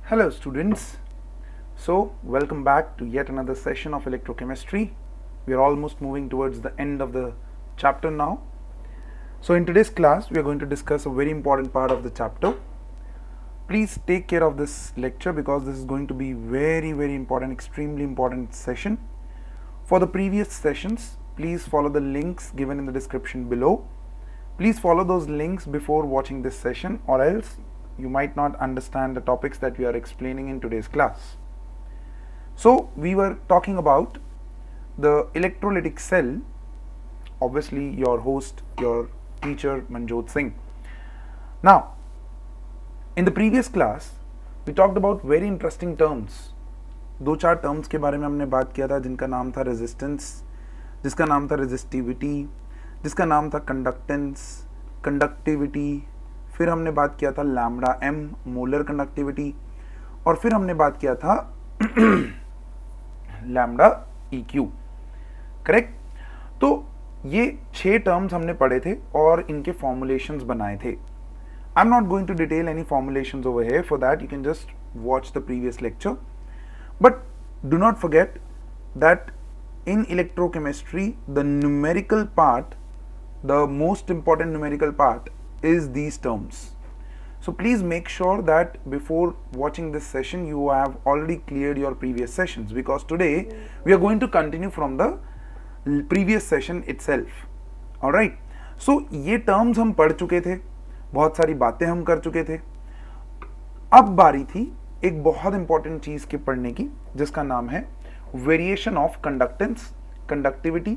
Hello students, so welcome back to yet another session of electrochemistry. We are almost moving towards the end of the chapter now. So in today's class we are going to discuss a very important part of the chapter. Please take care of this lecture because this is going to be very important, extremely important session. For the previous sessions, please follow the links given in the description below. Please follow those links before watching this session, or else you might not understand the topics that we are explaining in today's class. So we were talking about the electrolytic cell, obviously your host, your teacher Manjot Singh. Now, in the previous class, we talked about very interesting terms. दो चार terms के बारे में हमने बात किया था, जिनका नाम था रेजिस्टेंस, जिसका नाम था रेजिस्टिविटी, जिसका नाम था कंडक्टेंस, कंडक्टिविटी, फिर हमने बात किया था लैम्बडा एम, मोलर कंडक्टिविटी, और फिर हमने बात किया था लैम्बडा EQ, करेक्ट। तो ये 6 टर्म्स हमने पढ़े थे और इनके फॉर्मुलेशंस बनाए थे। I am not going to detail any formulations over here, for that you can just watch the previous lecture, but do not forget that in electrochemistry the numerical part, the most important numerical part is these terms. So please make sure that before watching this session you have already cleared your previous sessions, because today we are going to continue from the previous session itself. Alright, so ये terms हम पढ़ चुके थे, बहुत सारी बातें हम कर चुके थे। अब बारी थी एक बहुत इंपॉर्टेंट चीज के पढ़ने की, जिसका नाम है variation of conductance, conductivity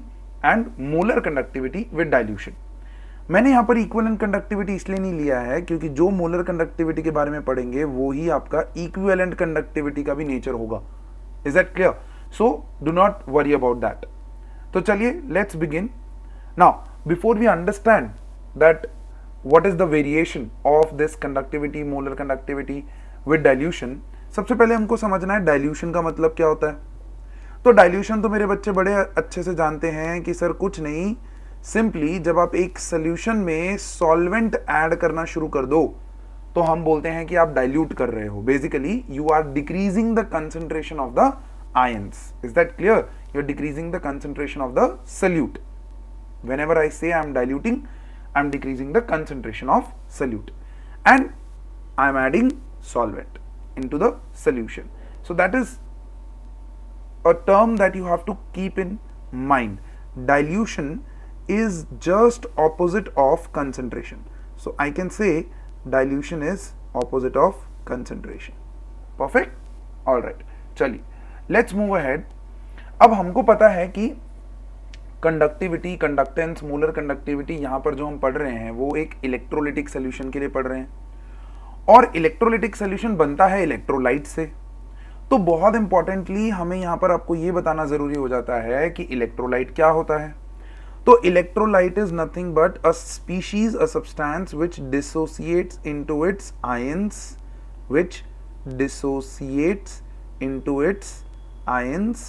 and molar conductivity with dilution. मैंने यहाँ पर इक्विवेलेंट कंडक्टिविटी इसलिए नहीं लिया है क्योंकि जो मोलर कंडक्टिविटी के बारे में पढ़ेंगे वो ही आपका इक्विवेलेंट कंडक्टिविटी का भी नेचर होगा। Is that clear? So do not worry about that. तो चलिए let's begin now. Before we understand that what is the variation of this conductivity, molar conductivity with dilution, सबसे पहले हमको समझना है डाइल्यूशन का मतलब क्या होता है। तो डाइल्यूशन तो मेरे बच्चे बड़े अच्छे से जानते हैं कि सर कुछ नहीं, सिंपली जब आप एक सोल्यूशन में सॉल्वेंट ऐड करना शुरू कर दो तो हम बोलते हैं कि आप डाइल्यूट कर रहे हो। Basically you are decreasing the concentration of the ions. Is that clear? You are decreasing the concentration of the solute. Whenever I say I am diluting, I am decreasing the concentration of solute and I am adding solvent into the solution. So that is a term that you have to keep in mind. Dilution is just opposite of concentration. So I can say dilution is opposite of concentration. Perfect? All right. चलिए, let's move ahead. अब हमको पता है कि conductivity, conductance, molar conductivity, यहाँ पर जो हम पढ़ रहे हैं वो एक इलेक्ट्रोलिटिक सोल्यूशन के लिए पढ़ रहे हैं, और इलेक्ट्रोलिटिक सोल्यूशन बनता है इलेक्ट्रोलाइट से। तो बहुत इंपॉर्टेंटली हमें यहां पर आपको यह बताना जरूरी हो जाता है कि इलेक्ट्रोलाइट क्या होता है। तो electrolyte is nothing but a species, a substance which dissociates into its ions, which dissociates into its ions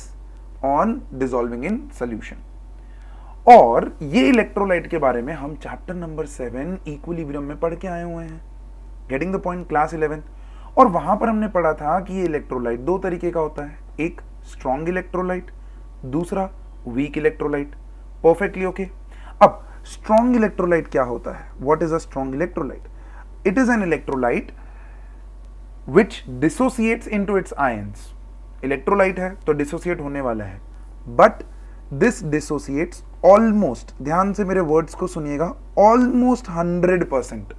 on dissolving in solution. और ये इलेक्ट्रोलाइट के बारे में हम चैप्टर नंबर 7 इक्विलिब्रियम में पढ़ के आए हुए हैं, गेटिंग द पॉइंट, क्लास 11। और वहां पर हमने पढ़ा था कि ये इलेक्ट्रोलाइट 2 तरीके का होता है, एक स्ट्रॉन्ग इलेक्ट्रोलाइट, दूसरा वीक इलेक्ट्रोलाइट। Perfectly okay. अब स्ट्रॉन्ग इलेक्ट्रोलाइट क्या होता है? What is a strong electrolyte? It is an electrolyte which dissociates into its ions. Electrolyte है तो डिसोसिएट होने वाला है, बट दिस डिसोसिएट्स ऑलमोस्ट, ध्यान से मेरे वर्ड्स को सुनिएगा, ऑलमोst 100%।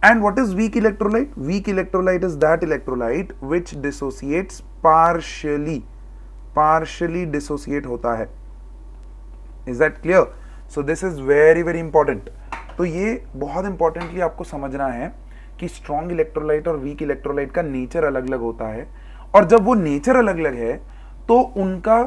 And what is weak electrolyte? Weak electrolyte is that electrolyte which dissociates partially, partially dissociate होता है। Is that clear? So this is very important। तो ये बहुत इंपॉर्टेंटली आपको समझना है कि स्ट्रॉन्ग इलेक्ट्रोलाइट और वीक इलेक्ट्रोलाइट का नेचर अलग अलग होता है, और जब वो नेचर अलग अलग है तो उनका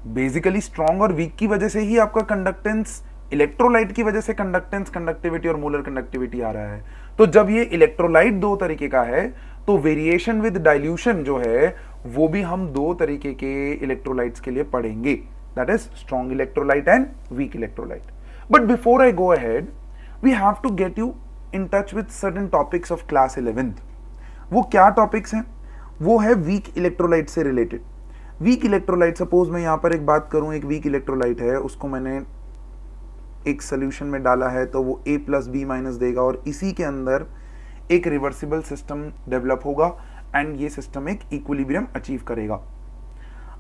बेसिकली स्ट्रॉन्ग और वीक की वजह से ही आपका कंडक्टेंस, इलेक्ट्रोलाइट की वजह से कंडक्टेंस, कंडक्टिविटी और मोलर कंडक्टिविटी आ रहा है। तो जब ये इलेक्ट्रोलाइट 2 तरीके का है तो वेरिएशन विद डाइल्यूशन जो है वो भी हम 2 तरीके के इलेक्ट्रोलाइट्स के लिए पढ़ेंगे, that is strong electrolyte and weak electrolyte. But before I go ahead, we have to get you in touch with certain topics of class 11th. वो क्या टॉपिक्स हैं? वो है वीक इलेक्ट्रोलाइट से रिलेटेड। वीक इलेक्ट्रोलाइट, सपोज मैं यहां पर एक बात करूं, एक वीक इलेक्ट्रोलाइट है, उसको मैंने एक सोल्यूशन में डाला है तो वो A प्लस बी माइनस देगा और इसी के अंदर एक रिवर्सिबल सिस्टम डेवलप होगा एंड ये सिस्टम एक इक्विलिब्रियम अचीव करेगा।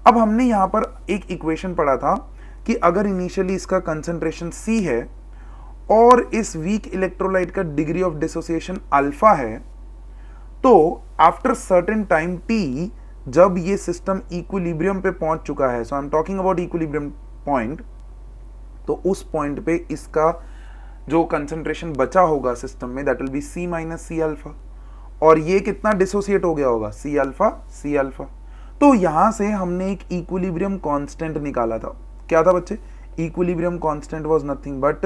अब हमने यहां पर एक इक्वेशन पढ़ा था कि अगर इनिशियली इसका कंसंट्रेशन C है और इस वीक इलेक्ट्रोलाइट का डिग्री ऑफ डिसोसिएशन अल्फा है, तो आफ्टर सर्टेन टाइम T जब ये सिस्टम इक्विलिब्रियम पे पहुंच चुका है, so I am talking about equilibrium point, तो उस पॉइंट पे इसका जो कंसंट्रेशन बचा होगा सिस्टम में that will be C minus C alpha, और ये कितना डिसोसिएट हो गया होगा? C alpha. तो यहां से हमने एक इक्विलिब्रियम कांस्टेंट निकाला था। क्या था बच्चे? Equilibrium constant was nothing but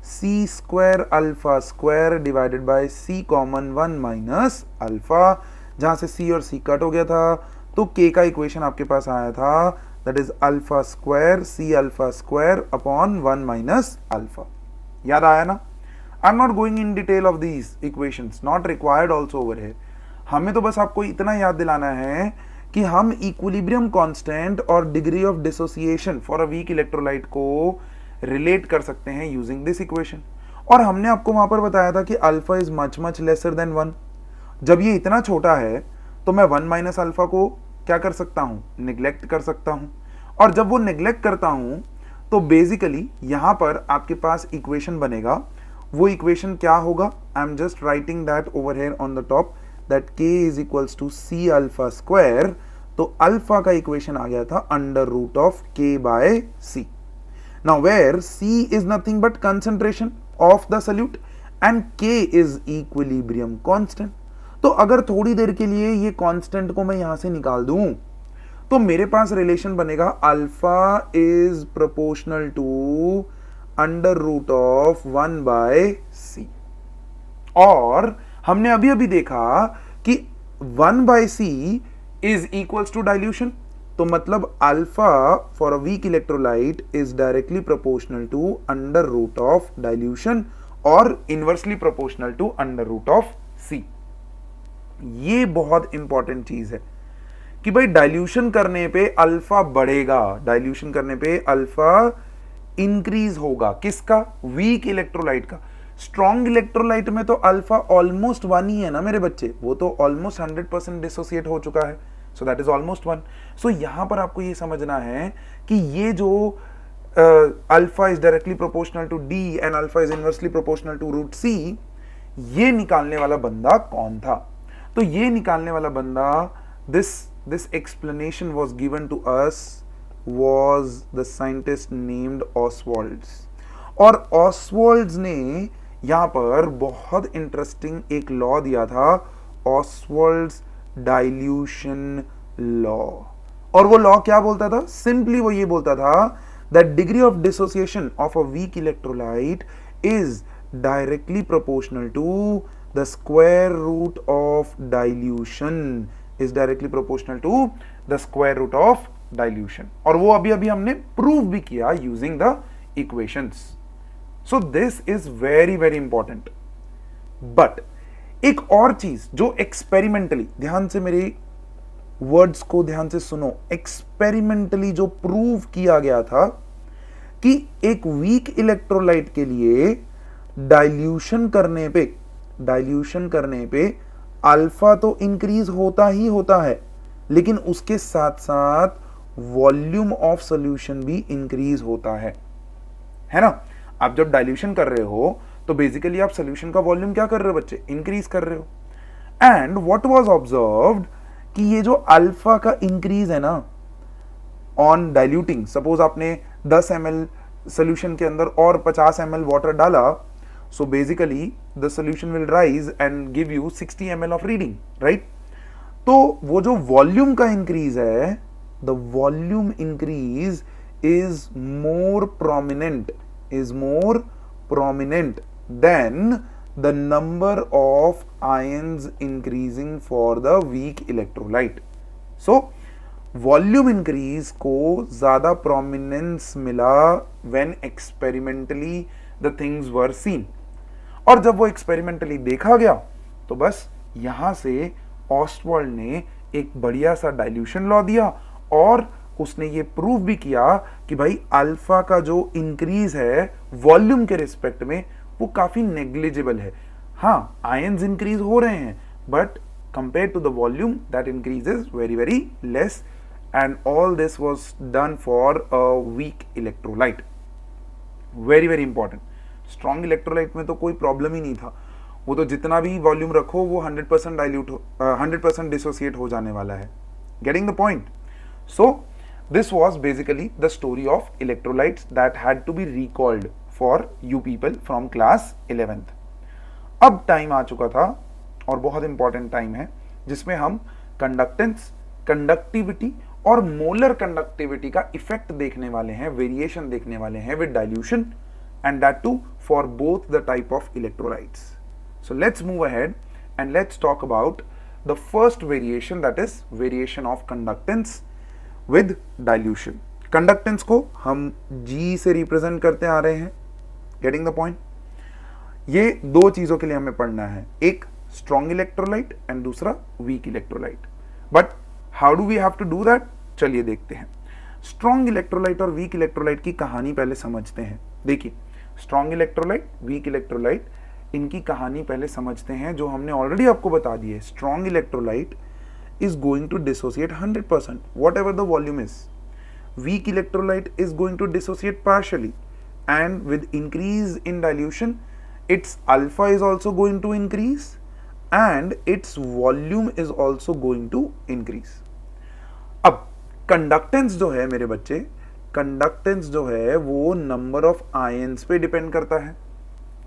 C square alpha square divided by C common 1 minus alpha, जहां से C और C कट हो गया था तो K का इक्वेशन आपके पास आया था, that is alpha square C alpha square upon 1 minus alpha. याद आया ना? आई am not going in detail of these equations, not required also over here. हमें तो बस आपको इतना याद दिलाना है कि हम इक्विलिब्रियम कांस्टेंट और degree of dissociation for a weak electrolyte को रिलेट कर सकते हैं यूजिंग दिस इक्वेशन। और हमने आपको वहां पर बताया था कि alpha is much lesser than 1। जब ये इतना छोटा है तो मैं 1 माइनस अल्फा को क्या कर सकता हूं? निग्लेक्ट कर सकता हूं, और जब वो निग्लेक्ट करता हूं तो बेसिकली यहां पर आपके पास इक्वेशन बनेगा। वो इक्वेशन क्या होगा? I am just writing that over here on the top, that k is equals to C alpha square. तो अल्फा का इक्वेशन आ गया था under root of k by C। Now where C is nothing but concentration of the solute and k is equilibrium constant. तो अगर थोड़ी देर के लिए ये कांस्टेंट को मैं यहां से निकाल दूं तो मेरे पास रिलेशन बनेगा alpha is proportional to under root of 1 by C। और हमने अभी अभी देखा कि 1 by C is equals to dilution, तो मतलब alpha for a weak electrolyte is directly proportional to under root of dilution और inversely proportional to under root of C। ये बहुत इंपॉर्टेंट चीज है कि भाई डाइल्यूशन करने पे अल्फा बढ़ेगा, डाइल्यूशन करने पे अल्फा इंक्रीज होगा। किसका? वीक इलेक्ट्रोलाइट का। स्ट्रॉन्ग इलेक्ट्रोलाइट में तो अल्फा ऑलमोस्ट 1 ही है ना मेरे बच्चे, वो तो ऑलमोस्ट 100% डिसोसिएट हो चुका है, सो दैट इज ऑलमोस्ट 1। सो यहां पर आपको ये समझना है कि ये जो alpha is directly proportional to D and alpha is inversely proportional to root C, ये निकालने वाला बंदा कौन था? तो ये निकालने वाला बंदा, this explanation was given to us was the scientist named Oswalds। और ऑसवाल्ड्स ने यहां पर बहुत इंटरेस्टिंग एक लॉ दिया था, ऑसवाल्ड्स डाइल्यूशन लॉ। और वो लॉ क्या बोलता था? सिंपली वो ये बोलता था that degree of dissociation of a weak electrolyte is directly proportional to the square root of dilution, is directly proportional to the square root of dilution। और वो अभी अभी हमने प्रूव भी किया using the equations। so this is very very important। but एक और चीज जो एक्सपेरिमेंटली, ध्यान से मेरे वर्ड्स को ध्यान से सुनो, एक्सपेरिमेंटली जो प्रूव किया गया था कि एक वीक इलेक्ट्रोलाइट के लिए डाइल्यूशन करने पे अल्फा तो इंक्रीज होता ही होता है, लेकिन उसके साथ साथ वॉल्यूम ऑफ सॉल्यूशन भी इंक्रीज होता है ना? आप जब डाइल्यूशन कर रहे हो तो बेसिकली आप सॉल्यूशन का वॉल्यूम क्या कर रहे हो बच्चे? इंक्रीज कर रहे हो। एंड व्हाट वाज ऑब्जर्व्ड कि ये जो अल्फा का इंक्रीज है ना ऑन डाइल्यूटिंग, सपोज आपने 10 ml सॉल्यूशन के अंदर और 50 ml वाटर डाला, so basically the solution will rise and give you 60 ml of reading, right? तो वो जो वॉल्यूम का इंक्रीज है, the volume increase is more prominent than the number of ions increasing for the weak electrolyte। so volume increase को ज्यादा prominence मिला when experimentally the things were seen। और जब वो एक्सपेरिमेंटली देखा गया तो बस यहां से ऑस्टवाल्ड ने एक बढ़िया सा डाइल्यूशन लॉ दिया और उसने ये प्रूव भी किया कि भाई अल्फा का जो इंक्रीज है वॉल्यूम के रिस्पेक्ट में वो काफी नेग्लिजिबल है। हाँ, आयंस इंक्रीज हो रहे हैं but compared to the volume that increase is very less, and all this was done for a weak electrolyte. very important. strong electrolyte में तो कोई प्रॉब्लम ही नहीं था, वो तो जितना भी वॉल्यूम रखो वो 100% डाइल्यूट 100% डिसोसिएट हो जाने वाला है। Getting the point? So this was basically the story of electrolytes that had to be recalled for you people from class 11th. अब टाइम आ चुका था और बहुत इंपॉर्टेंट टाइम है जिसमें हम कंडक्टेंस, कंडक्टिविटी और मोलर कंडक्टिविटी का इफेक्ट देखने वाले हैं, वेरिएशन देखने वाले हैं with dilution, and that too for both the type of electrolytes. So let's move ahead and let's talk about the first variation, that is variation of conductance with dilution. Conductance को हम G से represent करते आ रहे हैं। Getting the point? ये दो चीजों के लिए हमें पढ़ना है, एक स्ट्रॉन्ग इलेक्ट्रोलाइट एंड दूसरा weak electrolyte. But how do we have to do that? चलिए देखते हैं। स्ट्रॉन्ग इलेक्ट्रोलाइट और वीक इलेक्ट्रोलाइट की कहानी पहले समझते हैं। देखिए, स्ट्रॉन्ग इलेक्ट्रोलाइट, वीक इलेक्ट्रोलाइट, इनकी कहानी पहले समझते हैं जो हमने ऑलरेडी आपको बता दी है। Strong electrolyte is going to dissociate 100% whatever the volume is. Weak electrolyte is going to dissociate partially, and with increase in dilution its alpha is also going to increase and its volume is also going to increase. अब conductance जो है मेरे बच्चे, conductance जो है वो number of ions पे depend करता है।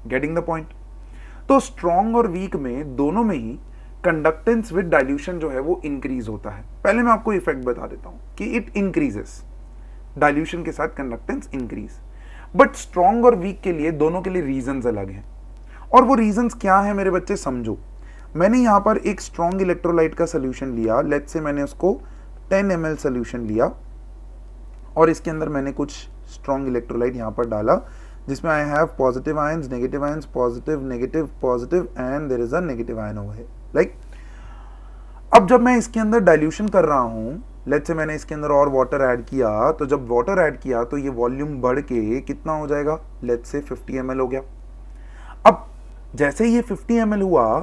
Getting the point? तो स्ट्रॉन्ग और वीक में दोनों में ही कंडक्टेंस विद डाइल्यूशन जो है वो इंक्रीज होता है। पहले मैं आपको इफेक्ट बता देता हूं कि इट इंक्रीजेस, डाइल्यूशन के साथ कंडक्टेंस इंक्रीज। बट स्ट्रॉन्ग और वीक के लिए, दोनों के लिए रीजंस अलग हैं, और वो रीजंस क्या है मेरे बच्चे समझो। मैंने यहां पर एक स्ट्रॉन्ग इलेक्ट्रोलाइट का सोल्यूशन लिया, लेट्स से मैंने उसको 10 ml सोल्यूशन लिया और इसके अंदर मैंने कुछ स्ट्रॉन्ग इलेक्ट्रोलाइट यहां पर डाला जिसमें I have positive ions, negative ions, positive, negative, positive, and there is a negative ion over here. Like अब जब मैं इसके अंदर डाइल्यूशन कर रहा हूं, लेट्स से मैंने इसके अंदर और वाटर ऐड किया, तो जब वाटर ऐड किया तो ये वॉल्यूम बढ़ के कितना हो जाएगा, लेट्स से 50 ml हो गया। अब जैसे ये 50 ml हुआ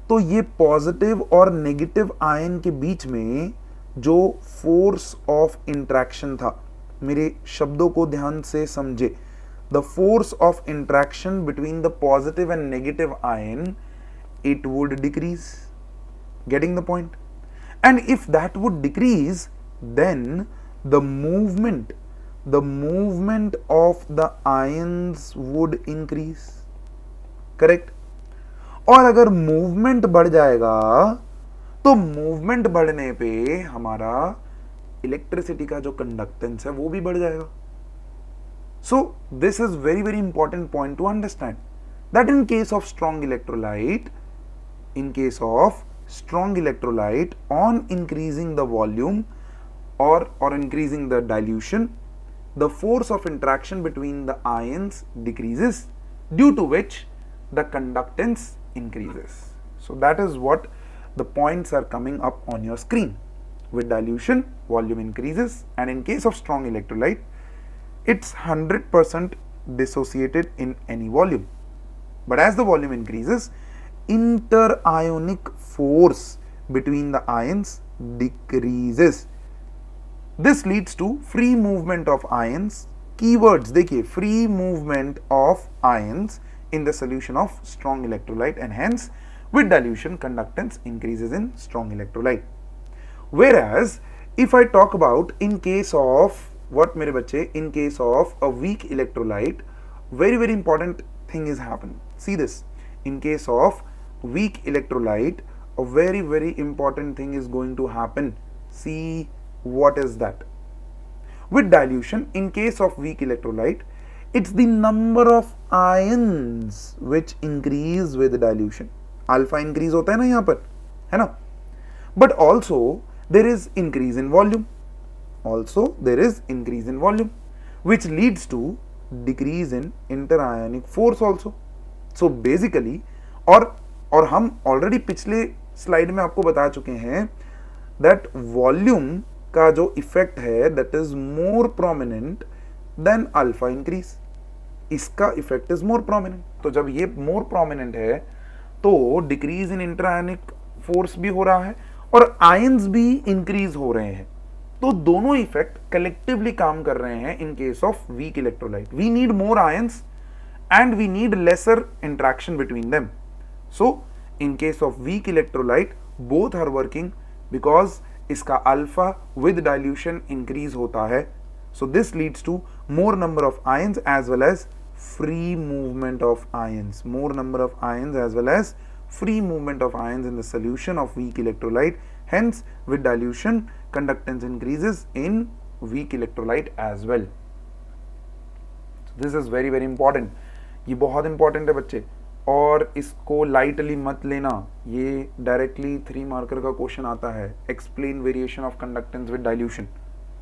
तो ये पॉजिटिव और नेगेटिव आयन के बीच में जो फोर्स ऑफ इंट्रैक्शन था, मेरे शब्दों को ध्यान से समझे, the force of interaction between the positive and negative ion, it would decrease. Getting the point? And if that would decrease, then the movement of the ions would increase. Correct? और अगर movement बढ़ जाएगा तो movement बढ़ने पे हमारा electricity का जो कंडक्टेंस है वो भी बढ़ जाएगा। So this is very important point to understand that in case of strong electrolyte, on increasing the volume or increasing the dilution, the force of interaction between the ions decreases, due to which the conductance increases. So that is what the points are coming up on your screen. With dilution, volume increases, and in case of strong electrolyte, it's 100% dissociated in any volume. But as the volume increases, interionic force between the ions decreases. This leads to free movement of ions. Keywords देखिए, free movement of ions in the solution of strong electrolyte, and hence with dilution conductance increases in strong electrolyte. Whereas if I talk about in case of what मेरे बच्चे, in case of a weak electrolyte, very important thing is happening. See this, in case of weak electrolyte, a very important thing is going to happen. See what is that? With dilution, in case of weak electrolyte, it's the number of ions which increase with dilution. Alpha increase होता है ना यहाँ पर, है ना? But also there is increase in volume. Which leads to decrease in interionic force also. So basically, और हम already पिछले स्लाइड में आपको बता चुके हैं दैट वॉल्यूम का जो इफेक्ट है that is more prominent than alpha increase, इसका इफेक्ट इज मोर प्रोमिनेंट। तो जब ये मोर प्रोमिनेंट है तो डिक्रीज इन इंटरआयनिक फोर्स भी हो रहा है और आयंस भी इंक्रीज हो रहे हैं, तो दोनों इफेक्ट कलेक्टिवली काम कर रहे हैं in case of weak electrolyte. We need more ions and we need lesser interaction between them. So in case of weak electrolyte both are working because इसका alpha with dilution increase होता है, so this leads to more number of ions as well as free movement of ions, more number of ions as well as free movement of ions in the solution of weak electrolyte. Hence with dilution conductance increases in weak electrolyte as well. So this is very important. ये बहुत important है बच्चे, और इसको lightly मत लेना, ये directly 3 marker का क्वेश्चन आता है, explain variation of conductance with dilution.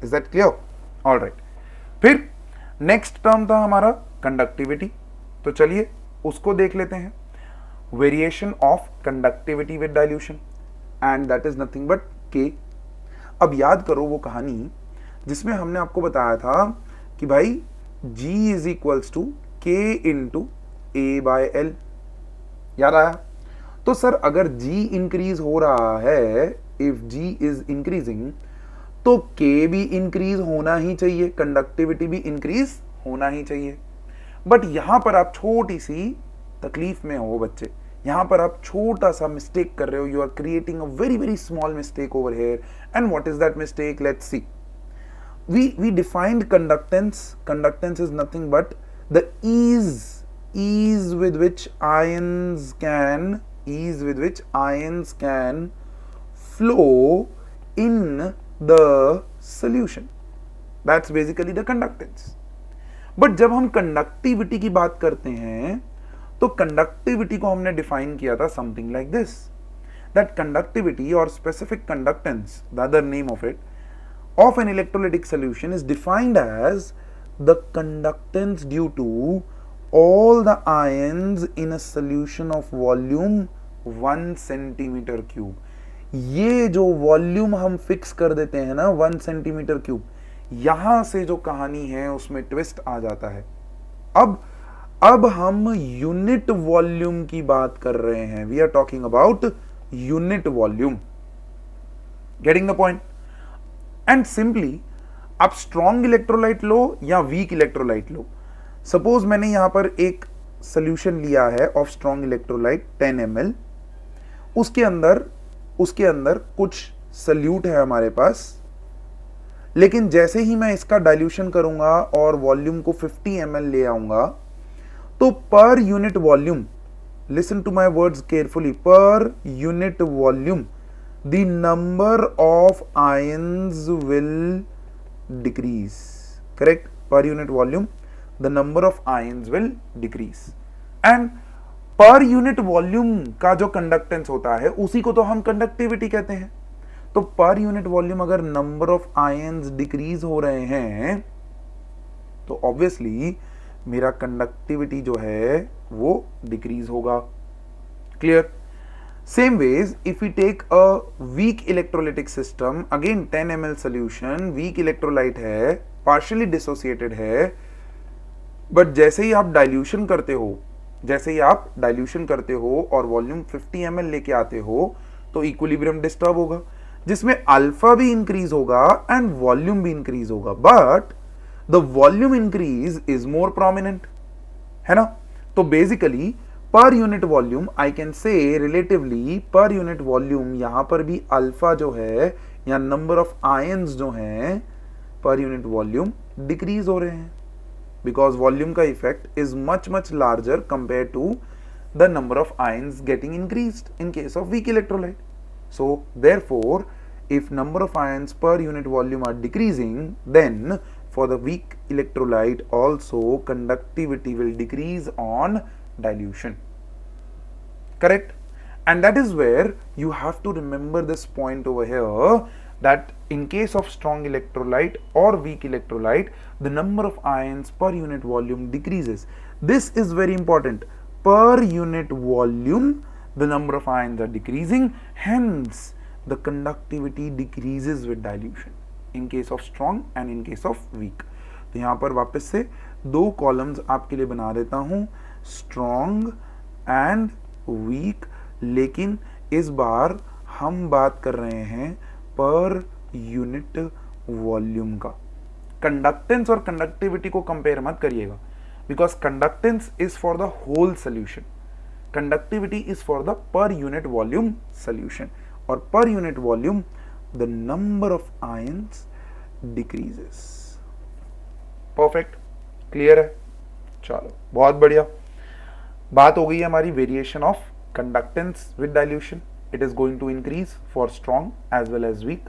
Is that clear? Alright, फिर नेक्स्ट टर्म था हमारा कंडक्टिविटी, तो चलिए उसको देख लेते हैं। Variation of conductivity with dilution and that is nothing but के। अब याद करो वो कहानी जिसमें हमने आपको बताया था कि भाई G is equals to K into A by L, याद आया? तो सर अगर G इंक्रीज हो रहा है, इफ G इज इंक्रीजिंग तो K भी इंक्रीज होना ही चाहिए, कंडक्टिविटी भी इंक्रीज होना ही चाहिए। बट यहां पर आप छोटी सी तकलीफ में हो बच्चे, यहां पर आप छोटा सा मिस्टेक कर रहे हो, you are creating a very very small mistake over here. And what is that mistake? Let's see. We defined conductance. Conductance is nothing but the ease with which ions can flow in the solution. That's basically the conductance. But जब हम conductivity की बात करते हैं तो conductivity को हमने define किया था something like this, that conductivity or specific conductance, the other name of it, of an electrolytic solution is defined as the conductance due to all the ions in a solution of volume 1 centimeter cube. ये जो volume हम fix कर देते हैं ना 1 centimetre cube, यहां से जो कहानी है उसमें ट्विस्ट आ जाता है। अब हम यूनिट वॉल्यूम की बात कर रहे हैं, we are talking about unit volume. Getting the point? And simply आप स्ट्रॉन्ग इलेक्ट्रोलाइट लो या वीक इलेक्ट्रोलाइट लो, सपोज मैंने यहां पर एक सोल्यूशन लिया है ऑफ स्ट्रॉन्ग इलेक्ट्रोलाइट 10 ml, उसके अंदर कुछ सल्यूट है हमारे पास, लेकिन जैसे ही मैं इसका डाइल्यूशन करूंगा और वॉल्यूम को 50 ml ले आऊंगा तो per unit volume, listen to my words carefully, per unit volume the number of ions will decrease. Correct? Per unit volume the number of ions will decrease. And per unit volume का जो conductance होता है उसी को तो हम conductivity कहते हैं। तो पर यूनिट वॉल्यूम अगर नंबर ऑफ आयंस डिक्रीज हो रहे हैं तो ऑब्वियसली मेरा कंडक्टिविटी जो है वो डिक्रीज होगा। Clear? Same ways, if we take a weak electrolytic system, again 10 ml solution, weak electrolyte है, partially dissociated है, but जैसे ही आप डाइल्यूशन करते हो और वॉल्यूम 50 ml लेके आते हो तो इक्विलिब्रियम डिस्टर्ब होगा, जिसमें अल्फा भी इंक्रीज होगा एंड वॉल्यूम भी इंक्रीज होगा, but the volume increase is more prominent, है ना? तो बेसिकली पर unit volume I can say relatively पर यूनिट वॉल्यूम यहां पर भी अल्फा जो है या नंबर ऑफ आयंस जो हैं पर यूनिट वॉल्यूम डिक्रीज हो रहे हैं, बिकॉज वॉल्यूम का effect is much larger compare to the number of ions getting increased in case of weak electrolyte. So therefore if number of ions per unit volume are decreasing, then for the weak electrolyte also conductivity will decrease on dilution. Correct? And that is where you have to remember this point over here, that in case of strong electrolyte or weak electrolyte, the number of ions per unit volume decreases. This is very important. Per unit volume, the number of ions are decreasing, hence the conductivity decreases with dilution in case of strong and in case of weak. तो यहाँ पर वापस से दो columns आपके लिए बना देता हूँ, स्ट्रॉन्ग एंड वीक, लेकिन इस बार हम बात कर रहे हैं पर यूनिट वॉल्यूम का. कंडक्टेंस और कंडक्टिविटी को कंपेयर मत करिएगा, because conductance is for the whole solution, conductivity is for the per unit volume solution, और per unit volume the number of ions decreases. Perfect, clear है? चलो बहुत बढ़िया. बात हो गई है हमारी variation of conductance with dilution. It is going to increase for strong as well as weak.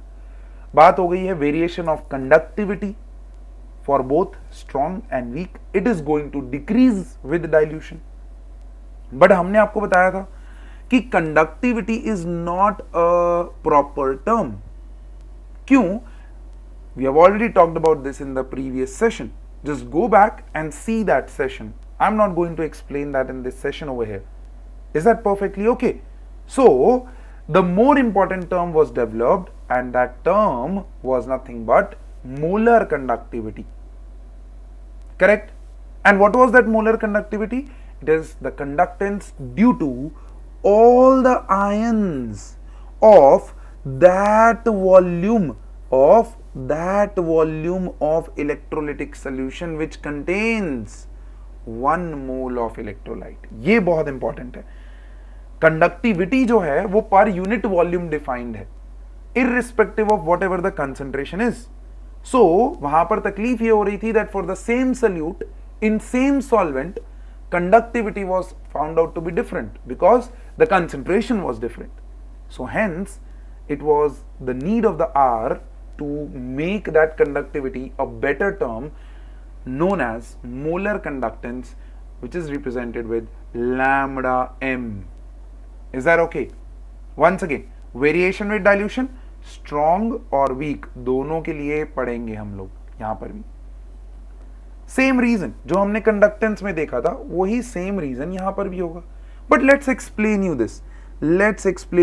बात हो गई है variation of conductivity for both strong and weak. It is going to decrease with dilution. But हमने आपको बताया था कि conductivity is not a proper term. क्यों? We have already talked about this in the previous session. Just go back and see that session. I'm not going to explain that in this session over here. Is that perfectly okay? So, the more important term was developed, and that term was nothing but molar conductivity. Correct? And what was that molar conductivity? It is the conductance due to all the ions of that volume of electrolytic solution which contains 1 mole of electrolyte. ये बहुत important है. Conductivity जो है वो पर unit volume defined है, irrespective of whatever the concentration is. So वहां पर तकलीफ ये हो रही थी that for the same solute in same solvent conductivity was found out to be different because the concentration was different. So hence it was the need of the hour to make that conductivity a better term known as molar conductance, which is represented with lambda m. Is that okay? Once again, variation with dilution, strong और weak दोनों के लिए पढ़ेंगे हम लोग यहां पर भी. सेम रीजन जो हमने कंडक्टेंस में देखा था वही सेम रीजन यहां पर भी होगा. But let's explain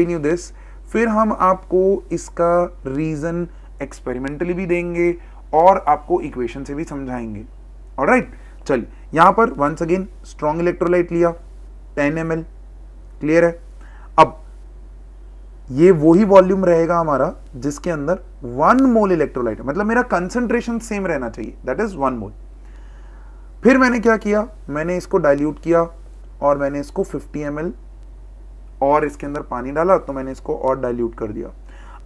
you this, फिर हम आपको इसका रीजन एक्सपेरिमेंटली भी देंगे और आपको इक्वेशन से भी समझाएंगे. ऑलराइट, चलिए यहां पर वंस अगेन स्ट्रॉन्ग इलेक्ट्रोलाइट लिया 10 ml. क्लियर है? अब ये वही वॉल्यूम रहेगा हमारा जिसके अंदर 1 मोल इलेक्ट्रोलाइट है, मतलब मेरा कंसंट्रेशन सेम रहना चाहिए, दैट इज 1 मोल. फिर मैंने क्या किया, मैंने इसको डाइल्यूट किया और मैंने इसको 50 ml और इसके अंदर पानी डाला, तो मैंने इसको और डाइल्यूट कर दिया.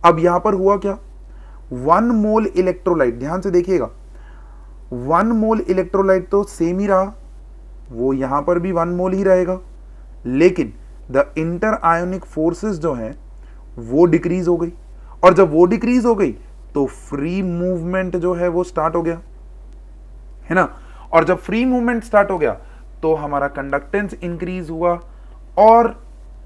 अब यहां पर हुआ क्या, 1 मोल इलेक्ट्रोलाइट, ध्यान से देखिएगा, 1 मोल इलेक्ट्रोलाइट तो सेम ही रहा, वो यहां पर भी 1 मोल ही रहेगा, लेकिन द इंटर आयोनिक फोर्सेस जो हैं वो डिक्रीज हो गई, और जब वो डिक्रीज हो गई तो फ्री मूवमेंट जो है वो स्टार्ट हो गया, है ना. और जब फ्री मूवमेंट स्टार्ट हो गया तो हमारा कंडक्टेंस इंक्रीज हुआ, और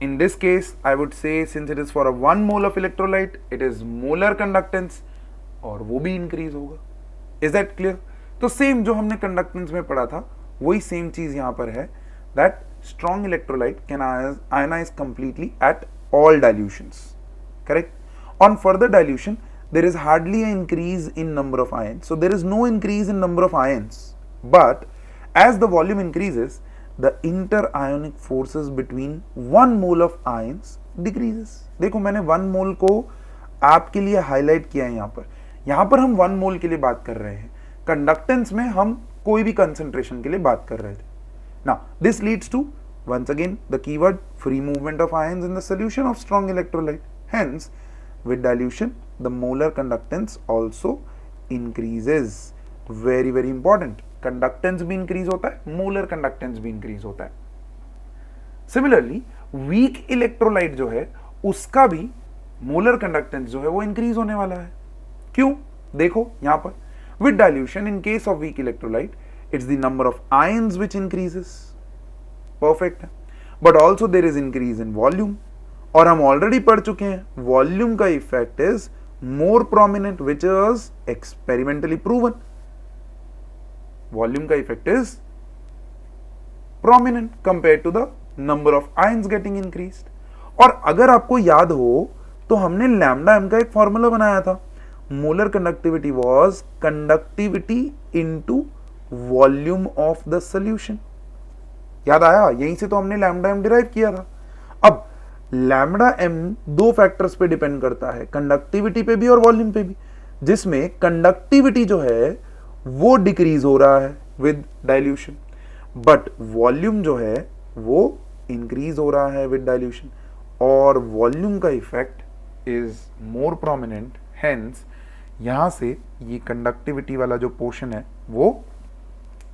in this case I would say since it is for a 1 mole of electrolyte it is molar conductance और वो भी इंक्रीज होगा. Is that clear? तो सेम जो हमने कंडक्टेंस में पढ़ा था वही सेम चीज यहां पर है, that strong electrolyte can ionize completely at all dilutions. Correct? On further dilution there is hardly an increase in number of ions, so there is no increase in number of ions, but as the volume increases the inter-ionic forces between 1 mole of ions decreases. देखो मैंने 1 मोल को आपके लिए highlight किया है यहाँ पर हम 1 मोल के लिए बात कर रहे हैं, कंडक्टेंस में हम कोई भी कंसंट्रेशन के लिए बात कर रहे थे. Now this leads to once again the keyword free movement of ions in the solution of strong electrolyte. Hence with dilution the molar conductance also increases. Very very important. Conductance भी increase होता है, molar conductance भी increase होता है. Similarly weak electrolyte जो है उसका भी मोलर कंडक्टेंस जो है वो इंक्रीज होने वाला है. क्यों? देखो यहां पर with dilution in case of weak electrolyte it's the number of ions which increases. Perfect है. But also there is increase in volume, और हम ऑलरेडी पढ़ चुके हैं वॉल्यूम का effect is more prominent which is experimentally proven. Volume का effect is prominent compared to the number of ions getting increased. और अगर आपको याद हो तो हमने लैम्डा एम का एक फॉर्मूला बनाया था, molar conductivity was conductivity into volume of the solution. याद आया? यहीं से तो हमने लैम्डा एम डिराइव किया था। अब लैम्डा एम दो फैक्टर्स पे डिपेंड करता है, कंडक्टिविटी पे भी और वॉल्यूम पे भी, जिसमें कंडक्टिविटी जो है वो डिक्रीज हो रहा है विद डाइल्यूशन, बट वॉल्यूम जो है वो इंक्रीज हो रहा है विद डाइल्यूशन, और वॉल्यूम का effect is more prominent, hence यहां से ये कंडक्टिविटी वाला जो पोर्शन है वो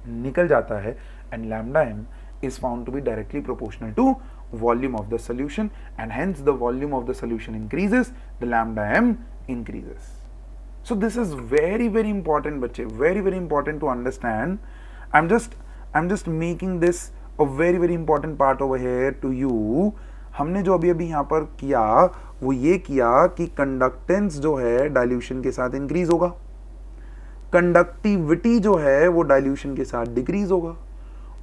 निकल जाता है, and lambda M is found to be directly proportional to volume of the solution, and hence the volume of the solution increases, the lambda m increases. So this is very very important बच्चे, very very important to understand. I'm just making this a very very important part over here to you. हमने जो अभी यहाँ पर किया वो ये किया कि कंडक्टेंस जो है डाइल्यूशन के साथ इंक्रीज होगा, कंडक्टिविटी जो है वो डाइल्यूशन के साथ डिक्रीज होगा,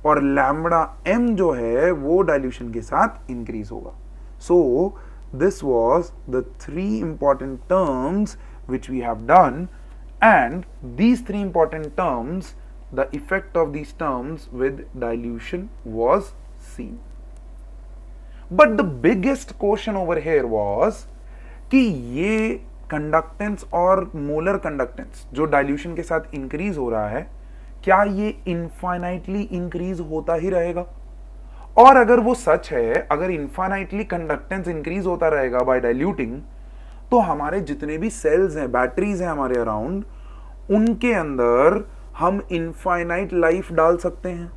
और लैम्बडा एम जो है वो डाइल्यूशन के साथ इंक्रीज होगा. So this was the three important terms which we have done, and these three important terms, the effect of these terms with dilution was seen. But the biggest question over here was कि ये conductance और molar conductance जो dilution के साथ increase हो रहा है, क्या ये इनफाइनाइटली इंक्रीज होता ही रहेगा? और अगर वो सच है, अगर इनफाइनाइटली कंडक्टेंस इंक्रीज होता रहेगा बाय डाइल्यूटिंग, तो हमारे जितने भी सेल्स हैं, बैटरीज हैं हमारे अराउंड, उनके अंदर हम इनफाइनाइट लाइफ डाल सकते हैं.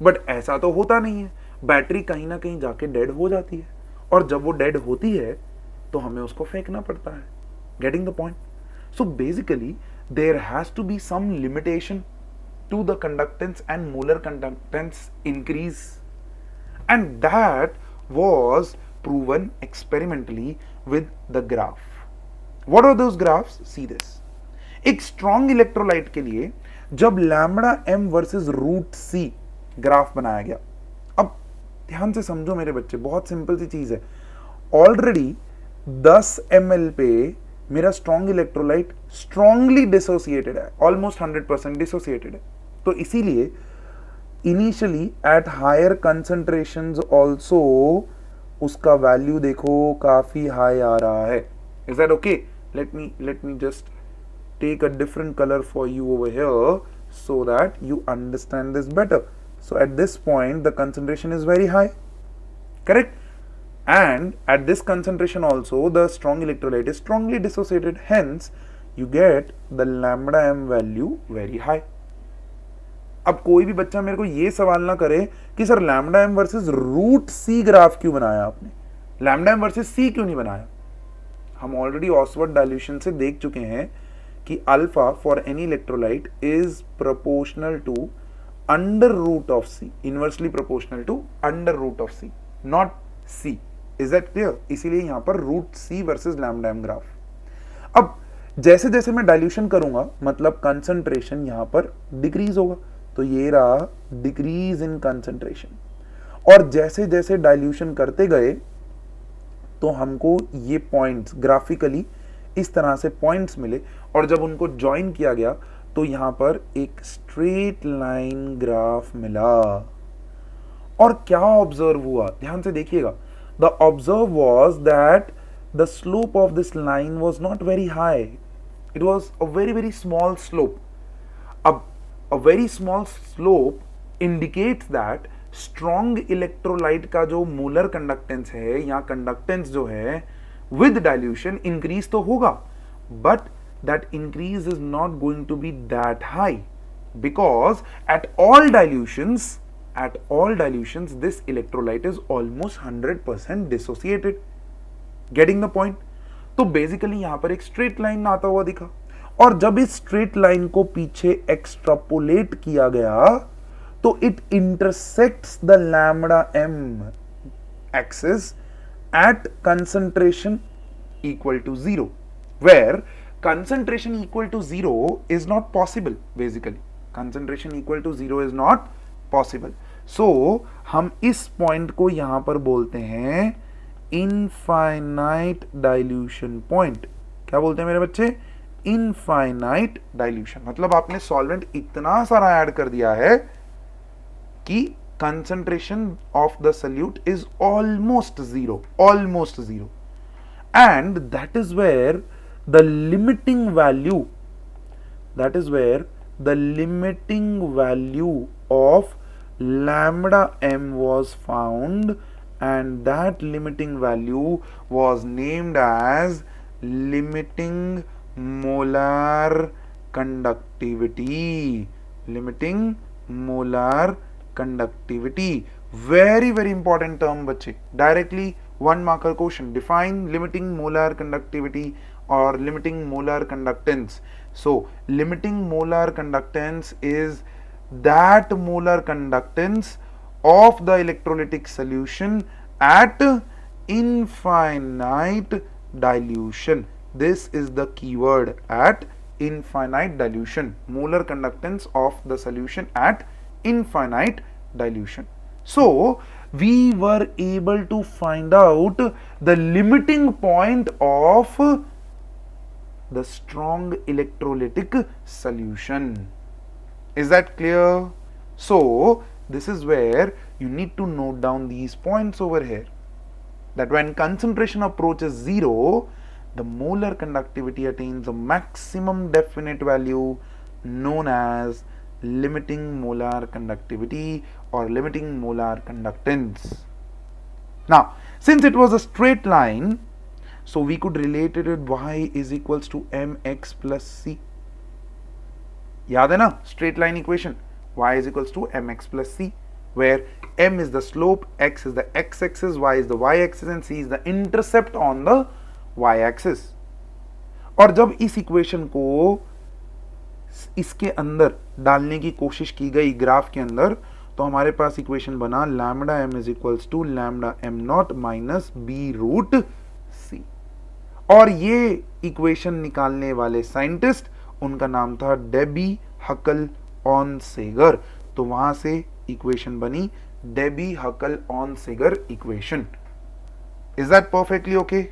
बट ऐसा तो होता नहीं है, बैटरी कहीं ना कहीं जाके डेड हो जाती है, और जब वो डेड होती है तो हमें उसको फेंकना पड़ता है. Getting the point? So basically there has to be some limitation to the conductance and molar conductance increase, and that was proven experimentally with the graph. What are those graphs? See this. एक strong electrolyte के लिए जब lambda m versus root c graph बनाया गया, अब ध्यान से समझो मेरे बच्चे, बहुत सिंपल सी चीज है. ऑलरेडी 10 ml पे मेरा स्ट्रॉन्ग इलेक्ट्रोलाइट स्ट्रॉन्गली डिसोसिएटेड है, ऑलमोस्ट 100% डिसोसिएटेड है. तो इसीलिए initially at higher concentrations also उसका वैल्यू देखो काफी हाई आ रहा है. Is that okay? Let me just take a different colour for you over here so that you understand this better. So at this point the concentration is very high, correct? And at this concentration also the strong electrolyte is strongly dissociated, hence you get the lambda m value very high. अब कोई भी बच्चा मेरे को ये सवाल ना करे कि sir lambda M versus root C graph क्यों बनाया आपने, लैम्डा एम वर्सेस सी क्यों नहीं बनाया? हम ऑलरेडी ऑसवर्थ डाइल्यूशन से देख चुके हैं कि alpha for any electrolyte is proportional to under root of C, inversely proportional to under root of C, not C. Is that clear? इसीलिए यहां पर root C versus lambda M graph. अब जैसे जैसे मैं डाइल्यूशन करूंगा मतलब कंसंट्रेशन यहां पर डिक्रीज होगा, तो ये रहा डिक्रीज इन कंसंट्रेशन. और जैसे जैसे डाइल्यूशन करते गए तो हमको ये पॉइंट्स ग्राफिकली इस तरह से पॉइंट्स मिले, और जब उनको ज्वाइन किया गया तो यहां पर एक स्ट्रेट लाइन ग्राफ मिला. और क्या ऑब्जर्व हुआ? ध्यान से देखिएगा. The observe was that the slope of this line was not very high. It was a very very small slope. A very small slope indicates that strong electrolyte का जो molar conductance है या conductance जो है with dilution increase तो होगा, but that increase is not going to be that high, because at all dilutions this electrolyte is almost 100% dissociated. Getting the point? तो basically यहां पर एक स्ट्रेट लाइन आता हुआ दिखा, और जब इस स्ट्रेट लाइन को पीछे एक्सट्रापोलेट किया गया तो it intersects the lambda M axis at concentration equal to 0, where concentration equal to 0 is not possible. Basically concentration equal to 0 is not possible. So हम इस पॉइंट को यहां पर बोलते हैं इनफाइनाइट डाइल्यूशन पॉइंट। क्या बोलते हैं मेरे बच्चे? इनफाइनाइट डाइल्यूशन, मतलब आपने सॉल्वेंट इतना सारा ऐड कर दिया है कि concentration of the solute is almost zero, almost zero, and that is where the limiting value, that is where the limiting value of lambda m was found, and that limiting value was named as limiting molar conductivity. Limiting molar conductivity, very important term बच्चे, directly 1 marker question. Define limiting molar conductivity or limiting molar conductance. So limiting molar conductance is that molar conductance of the electrolytic solution at infinite dilution. This is the keyword, at infinite dilution. Molar conductance of the solution at infinite dilution. So we were able to find out the limiting point of the strong electrolytic solution. Is that clear? So this is where you need to note down these points over here, that when concentration approaches zero, the molar conductivity attains a maximum definite value known as limiting molar conductivity or limiting molar conductance. Now since it was a straight line, so we could relate it with y is equals to mx plus c. याद है ना straight line equation, y is equals to mx plus c, where m is the slope, x is the x-axis, y is the y-axis and c is the intercept on the y-axis. और जब इस equation को इसके अंदर डालने की कोशिश की गई ग्राफ के अंदर, तो हमारे पास इक्वेशन बना lambda m is equals to lambda m naught minus B root C. और ये इक्वेशन निकालने वाले साइंटिस्ट, उनका नाम था डेबी हकल ऑनसेगर। तो वहां से इक्वेशन बनी Debye Huckel Onsager equation. Is that perfectly okay?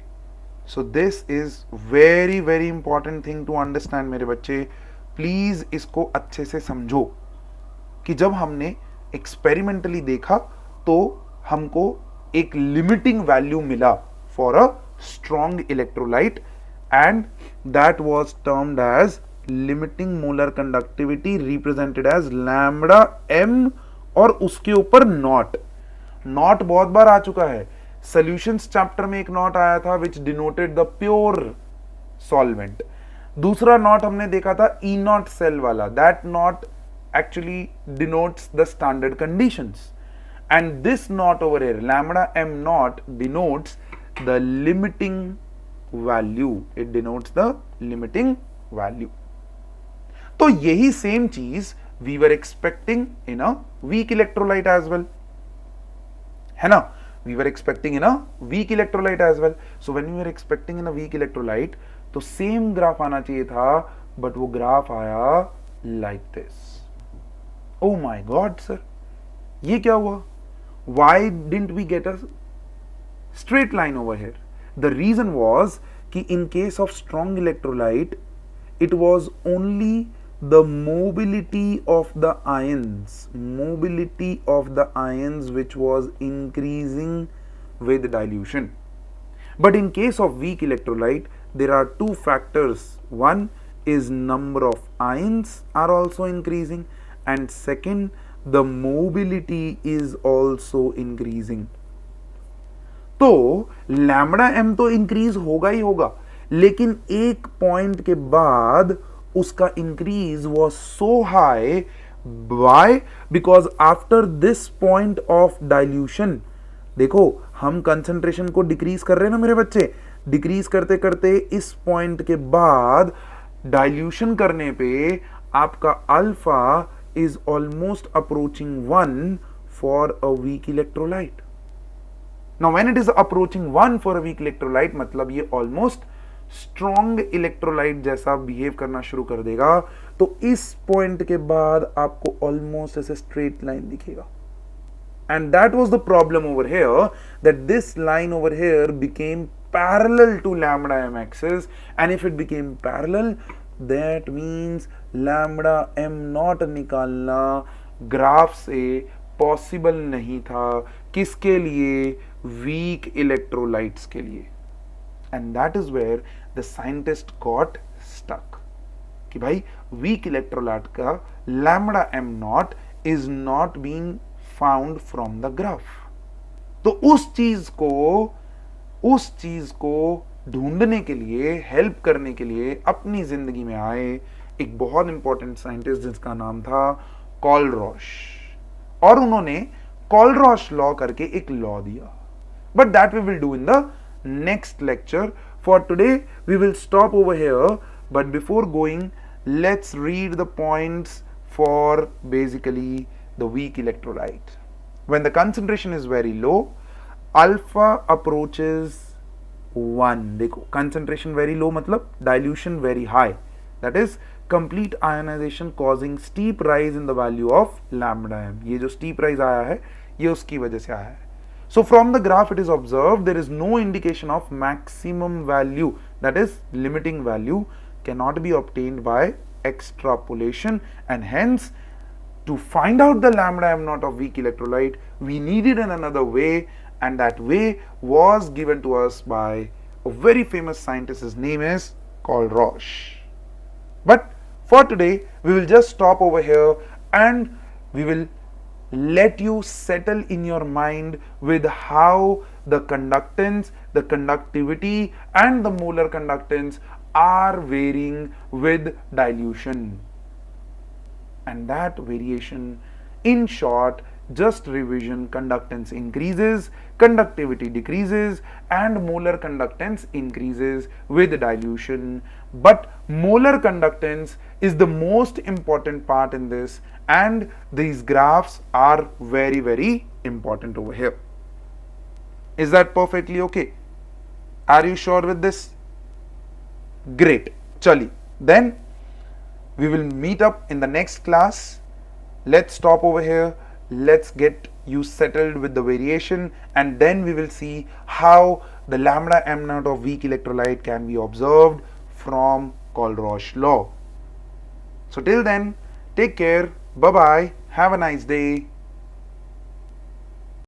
So this is very important thing to understand मेरे बच्चे। प्लीज इसको अच्छे से समझो कि जब हमने एक्सपेरिमेंटली देखा तो हमको एक लिमिटिंग वैल्यू मिला for a strong electrolyte, and that was termed as limiting molar conductivity represented as lambda m और उसके ऊपर नॉट। नॉट बहुत बार आ चुका है, सॉल्यूशंस चैप्टर में एक नॉट आया था विच डिनोटेड द प्योर सॉल्वेंट। दूसरा नॉट हमने देखा था ई नॉट सेल वाला, that not actually denotes the standard conditions, and this not over here lambda m not denotes the limiting value, it denotes the limiting value. तो यही same चीज we were expecting in a weak electrolyte as well, है ना? We were expecting in a weak electrolyte as well. So when we were expecting in a weak electrolyte, तो same graph आना चाहिए था, but वो graph आया like this. Oh my God, sir, ये क्या हुआ? Why didn't we get a straight line over here? The reason was कि in case of strong electrolyte, it was only the mobility of the ions which was increasing with dilution. But in case of weak electrolyte, there are two factors. One is number of ions are also increasing, and second, the mobility is also increasing. तो lambda m तो increase होगा ही होगा, लेकिन एक point के बाद उसका increase was so high. Why? Because after this point of dilution, देखो हम कंसंट्रेशन को डिक्रीज कर रहे हैं ना मेरे बच्चे, डिक्रीज करते करते इस पॉइंट के बाद डाइल्यूशन करने पे आपका alpha is almost approaching 1 for a weak electrolyte. Now when it is approaching 1 for a weak electrolyte, मतलब ये almost strong electrolyte जैसा behave करना शुरू कर देगा। तो इस point के बाद आपको almost ऐसे straight line दिखेगा। And that was the problem over here, that this line over here became parallel to lambda m axis, and if it became parallel, that means lambda m naught निकालना graph से possible नहीं था. किसके लिए? Weak electrolytes के लिए. And that is where the scientist got stuck कि भाई वीक इलेक्ट्रोलाइट का lambda M naught is not being found from the graph. तो उस चीज को ढूंढने के लिए, हेल्प करने के लिए अपनी जिंदगी में आए एक बहुत इंपॉर्टेंट साइंटिस्ट जिसका नाम था कॉलरॉश. और उन्होंने कॉलरॉश लॉ करके एक लॉ दिया. But that we will do in the next lecture. For today we will stop over here. But before going, let's read the points for basically the weak electrolyte. When the concentration is very low, alpha approaches 1. देखो concentration very low मतलब dilution very high, that is complete ionization causing steep rise in the value of lambda m. ये जो steep rise आया है ये उसकी वजह से आया है. So from the graph it is observed there is no indication of maximum value, that is limiting value cannot be obtained by extrapolation, and hence to find out the lambda m naught of weak electrolyte we needed another way, and that way was given to us by a very famous scientist. His name is Colroche. But for today we will just stop over here and we will let you settle in your mind with how the conductance, the conductivity and the molar conductance are varying with dilution. And that variation, in short, just revision: conductance increases, conductivity decreases, and molar conductance increases with dilution. But molar conductance is the most important part in this, and these graphs are very, very important over here. Is that perfectly okay? Are you sure with this? Great. Chali. Then we will meet up in the next class. Let's stop over here. Let's get you settled with the variation, and then we will see how the lambda m naught of weak electrolyte can be observed from Colroche law. So till then, take care. Bye bye. Have a nice day.